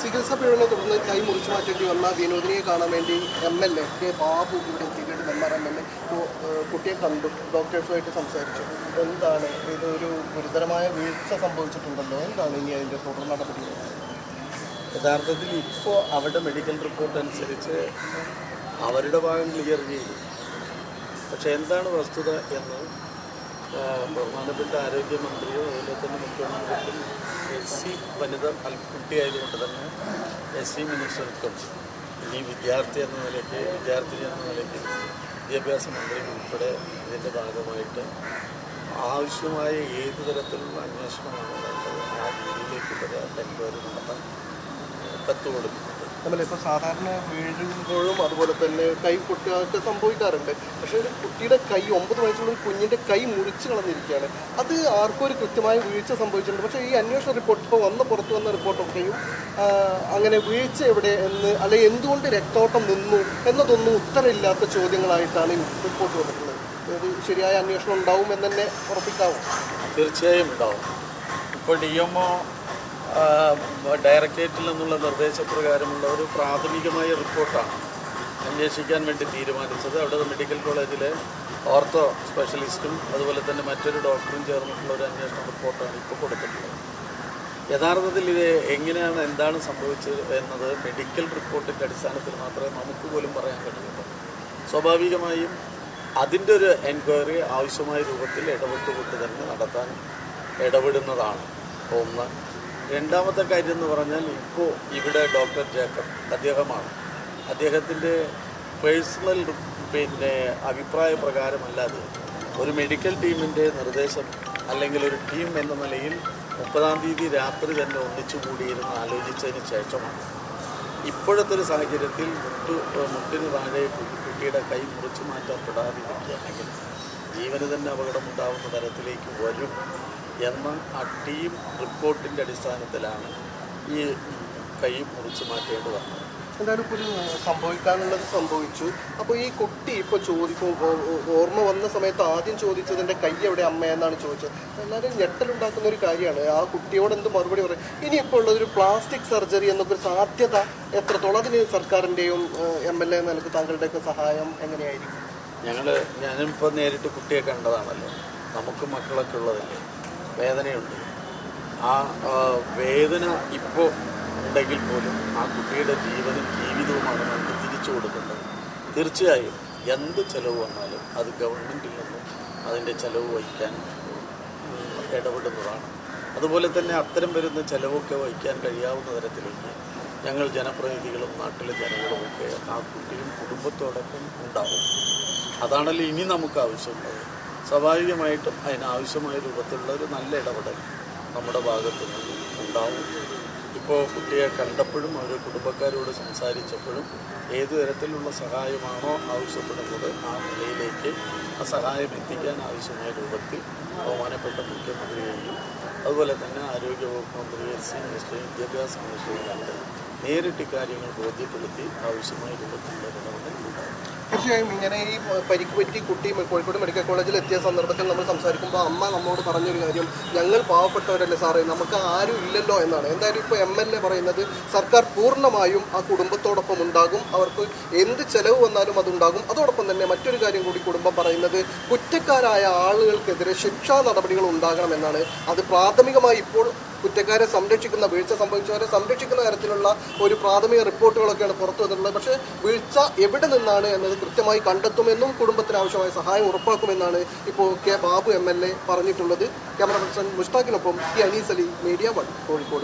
ചികിത്സാ പിഴവിനെ തുടർന്ന് കൈ മുറിച്ചു മാറ്റേണ്ടി വന്ന വിനോദിനിയെ കാണാൻ വേണ്ടി MLA കെ ബാബു ഇവിടെ എത്തിയിട്ടുണ്ട്. MLA കുട്ടിയെ കണ്ടു, ഡോക്ടേഴ്സുമായിട്ട് സംസാരിച്ചു. എന്താണ് ഇതൊരു ഗുരുതരമായ വീഴ്ച സംഭവിച്ചിട്ടുണ്ടല്ലോ, എന്താണ് ഇനി അതിൻ്റെ തുടർ നടപടി? യഥാർത്ഥത്തിൽ ഇപ്പോൾ അവരുടെ മെഡിക്കൽ റിപ്പോർട്ട് അനുസരിച്ച് അവരുടെ ഭാഗം ക്ലിയർ ചെയ്തു. പക്ഷേ എന്താണ് വസ്തുത എന്ന് ബഹുമാനപ്പെട്ട ആരോഗ്യമന്ത്രിയോ അതുപോലെ തന്നെ മുഖ്യമന്ത്രിക്കും SC വനിത കുട്ടിയായതുകൊണ്ട് തന്നെ SC മിനിസ്റ്റർക്കും ഈ വിദ്യാർത്ഥി എന്ന നിലയ്ക്ക് വിദ്യാഭ്യാസ മന്ത്രി ഉൾപ്പെടെ ഇതിൻ്റെ ഭാഗമായിട്ട് ആവശ്യമായ ഏത് തരത്തിലുള്ള അന്വേഷണമാണ് വേണ്ടത് ആ രീതിയിലേക്ക് എൻക്വയറി നടത്താൻ കത്ത് കൊടുക്കുന്നുണ്ട്. നമ്മളിപ്പോൾ സാധാരണ വീഴുമ്പോഴും അതുപോലെ തന്നെ കൈ കുട്ടികൾക്ക് സംഭവിക്കാറുണ്ട്. പക്ഷേ ഒരു കുട്ടിയുടെ കൈ 9 വയസ്സുള്ള കുഞ്ഞിൻ്റെ കൈ മുറിച്ച് കളഞ്ഞിരിക്കുകയാണ്. അത് ആർക്കും ഒരു കൃത്യമായ വീഴ്ച സംഭവിച്ചിട്ടുണ്ട്. പക്ഷേ ഈ അന്വേഷണ റിപ്പോർട്ട് ഇപ്പോൾ പുറത്തു വന്ന റിപ്പോർട്ടൊക്കെയും അങ്ങനെ വീഴ്ച എവിടെ എന്ന് അല്ലെങ്കിൽ എന്തുകൊണ്ട് രക്തോട്ടം നിന്നു എന്നതൊന്നും ഉത്തരമില്ലാത്ത ചോദ്യങ്ങളായിട്ടാണ് റിപ്പോർട്ട് വന്നിട്ടുള്ളത്. ഒരു ശരിയായ അന്വേഷണം ഉണ്ടാവും എന്ന് തന്നെ ഉറപ്പിക്കാവും. തീർച്ചയായും ഉണ്ടാവും. ഇപ്പോൾ DMO ഡയറക്ടറേറ്റിൽ നിന്നുള്ള നിർദ്ദേശപ്രകാരമുള്ള ഒരു പ്രാഥമികമായ റിപ്പോർട്ടാണ് അന്വേഷിക്കാൻ വേണ്ടി തീരുമാനിച്ചത്. അവിടെ മെഡിക്കൽ കോളേജിലെ ഓർത്തോ സ്പെഷ്യലിസ്റ്റും അതുപോലെ തന്നെ മറ്റൊരു ഡോക്ടറും ചേർന്നിട്ടുള്ള ഒരു അന്വേഷണ റിപ്പോർട്ടാണ് ഇപ്പോൾ കൊടുത്തിട്ടുള്ളത്. യഥാർത്ഥത്തിൽ ഇത് എങ്ങനെയാണ് എന്താണ് സംഭവിച്ചത് എന്നത് മെഡിക്കൽ റിപ്പോർട്ടിൻ്റെ അടിസ്ഥാനത്തിൽ മാത്രമേ നമുക്ക് പോലും പറയാൻ കഴിയുള്ളൂ. സ്വാഭാവികമായും അതിൻ്റെ ഒരു എൻക്വയറി ആവശ്യമായ രൂപത്തിൽ ഇടപെട്ടുകൊണ്ട് തന്നെ നടത്താൻ ഇടപെടുന്നതാണ് ഒന്ന്. രണ്ടാമത്തെ കാര്യം എന്ന് പറഞ്ഞാൽ ഇപ്പോൾ ഇവിടെ ഡോക്ടർ ജേക്കബ് അദ്ദേഹത്തിൻ്റെ പേഴ്സണൽ അഭിപ്രായ പ്രകാരമല്ലാതെ ഒരു മെഡിക്കൽ ടീമിൻ്റെ നിർദ്ദേശം അല്ലെങ്കിൽ ഒരു ടീം എന്ന നിലയിൽ 30-ാം തീയതി രാത്രി തന്നെ ഒന്നിച്ചു കൂടിയിരുന്ന് ആലോചിച്ചതിന് ശേഷമാണ് ഇപ്പോഴത്തെ ഒരു സാഹചര്യത്തിൽ മുട്ടിന് താഴെ കുട്ടിയുടെ കൈ മുറിച്ചു മാറ്റപ്പെടാതിരിക്കുകയാണെങ്കിൽ ജീവന് തന്നെ അപകടമുണ്ടാകുന്ന തരത്തിലേക്ക് വരും എന്ന ആ ടീം റിപ്പോർട്ടിൻ്റെ അടിസ്ഥാനത്തിലാണ് ഈ കൈ മുറിച്ചു മാറ്റേണ്ടി വന്നത്. എന്തായാലും ഇപ്പോൾ സംഭവിക്കാനുള്ളത് സംഭവിച്ചു. അപ്പോൾ ഈ കുട്ടി ഇപ്പോൾ ഓർമ്മ വന്ന സമയത്ത് ആദ്യം ചോദിച്ചതിൻ്റെ കൈ എവിടെ അമ്മ എന്നാണ് ചോദിച്ചത്. എല്ലാവരും ഞെട്ടലുണ്ടാക്കുന്ന ഒരു കാര്യമാണ്. ആ കുട്ടിയോട് എന്ത് മറുപടി പറയും? ഇനിയിപ്പോൾ ഉള്ളതൊരു പ്ലാസ്റ്റിക് സർജറി എന്നൊക്കെ ഒരു സാധ്യത എത്രത്തോളം? അതിന് സർക്കാരിൻ്റെയും MLA നിലക്ക് താങ്കളുടെയൊക്കെ സഹായം എങ്ങനെയായിരിക്കും? ഞാനിപ്പോൾ നേരിട്ട് കുട്ടിയെ കണ്ടതാണല്ലോ. നമുക്ക് മക്കളൊക്കെ ഉള്ളതല്ലേ, വേദനയുണ്ട്. ആ വേദന ഇപ്പോൾ ഉണ്ടെങ്കിൽ പോലും ആ കുട്ടിയുടെ ജീവനും ജീവിതവുമാണ് നമുക്ക് തിരിച്ചു കൊടുക്കേണ്ടത്. തീർച്ചയായും എന്ത് ചിലവ് വന്നാലും അത് ഗവൺമെൻറ്റിൽ നിന്നും അതിൻ്റെ ചിലവ് വഹിക്കാൻ ഇടപെടുന്നതാണ്. അതുപോലെ തന്നെ അത്തരം വരുന്ന ചിലവൊക്കെ വഹിക്കാൻ കഴിയാവുന്ന തരത്തിലേക്ക് ഞങ്ങൾ ജനപ്രതിനിധികളും നാട്ടിലെ ജനങ്ങളുമൊക്കെ ആ കുട്ടിയും കുടുംബത്തോടൊപ്പം ഉണ്ടാവും. അതാണല്ലോ ഇനി നമുക്ക് ആവശ്യമുള്ളത്. സ്വാഭാവികമായിട്ടും അതിനാവശ്യമായ രൂപത്തിലുള്ള ഒരു നല്ല ഇടപെടൽ നമ്മുടെ ഭാഗത്തു നിന്നും ഉണ്ടാവും. ഇപ്പോൾ കുട്ടിയെ കണ്ടപ്പോഴും അവർ കുടുംബക്കാരോട് സംസാരിച്ചപ്പോഴും ഏതു തരത്തിലുള്ള സഹായമാണോ ആവശ്യപ്പെടുന്നത് ആ നിലയിലേക്ക് ആ സഹായം എത്തിക്കാൻ ആവശ്യമായ രൂപത്തിൽ ബഹുമാനപ്പെട്ട മുഖ്യമന്ത്രിയെയും അതുപോലെ തന്നെ ആരോഗ്യവകുപ്പ് മന്ത്രി SC മിനിസ്റ്ററെയും വിദ്യാഭ്യാസ മിനിസ്റ്ററെയും കണ്ട് നേരിട്ട് കാര്യങ്ങൾ ബോധ്യപ്പെടുത്തി ആവശ്യമായ രൂപത്തിലുള്ള ഇടപെടൽ ഉണ്ടാകും. തീർച്ചയായും ഇങ്ങനെ ഈ പരിക്ക് പറ്റി കുട്ടി കോഴിക്കോട് മെഡിക്കൽ കോളേജിൽ എത്തിയ സന്ദർഭത്തിൽ നമ്മൾ സംസാരിക്കുമ്പോൾ അമ്മ നമ്മോട് പറഞ്ഞൊരു കാര്യം, ഞങ്ങൾ പാവപ്പെട്ടവരല്ലേ സാറേ, നമുക്ക് ആരും ഇല്ലല്ലോ എന്നാണ്. എന്തായാലും ഇപ്പോൾ MLA പറയുന്നത് സർക്കാർ പൂർണ്ണമായും ആ കുടുംബത്തോടൊപ്പം ഉണ്ടാകും, അവർക്ക് എന്ത് ചെലവ് വന്നാലും അതുണ്ടാകും. അതോടൊപ്പം തന്നെ മറ്റൊരു കാര്യം കൂടി കുടുംബം പറയുന്നത്, കുറ്റക്കാരായ ആളുകൾക്കെതിരെ ശിക്ഷാ നടപടികൾ ഉണ്ടാകണമെന്നാണ്. അത് പ്രാഥമികമായി ഇപ്പോൾ കുറ്റക്കാരെ സംരക്ഷിക്കുന്ന, വീഴ്ച സംഭവിച്ചവരെ സംരക്ഷിക്കുന്ന തരത്തിലുള്ള ഒരു പ്രാഥമിക റിപ്പോർട്ടുകളൊക്കെയാണ് പുറത്തു വന്നിട്ടുള്ളത്. പക്ഷേ വീഴ്ച എവിടെ നിന്നാണ് എന്നത് കൃത്യമായി കണ്ടെത്തുമെന്നും കുടുംബത്തിന് ആവശ്യമായ സഹായം ഉറപ്പാക്കുമെന്നാണ് ഇപ്പോൾ കെ ബാബു MLA പറഞ്ഞിട്ടുള്ളത്. ക്യാമറ പേഴ്സൺ മുഷ്താഖിനൊപ്പം അനീസ് അലി, മീഡിയ 1 കോഴിക്കോട്.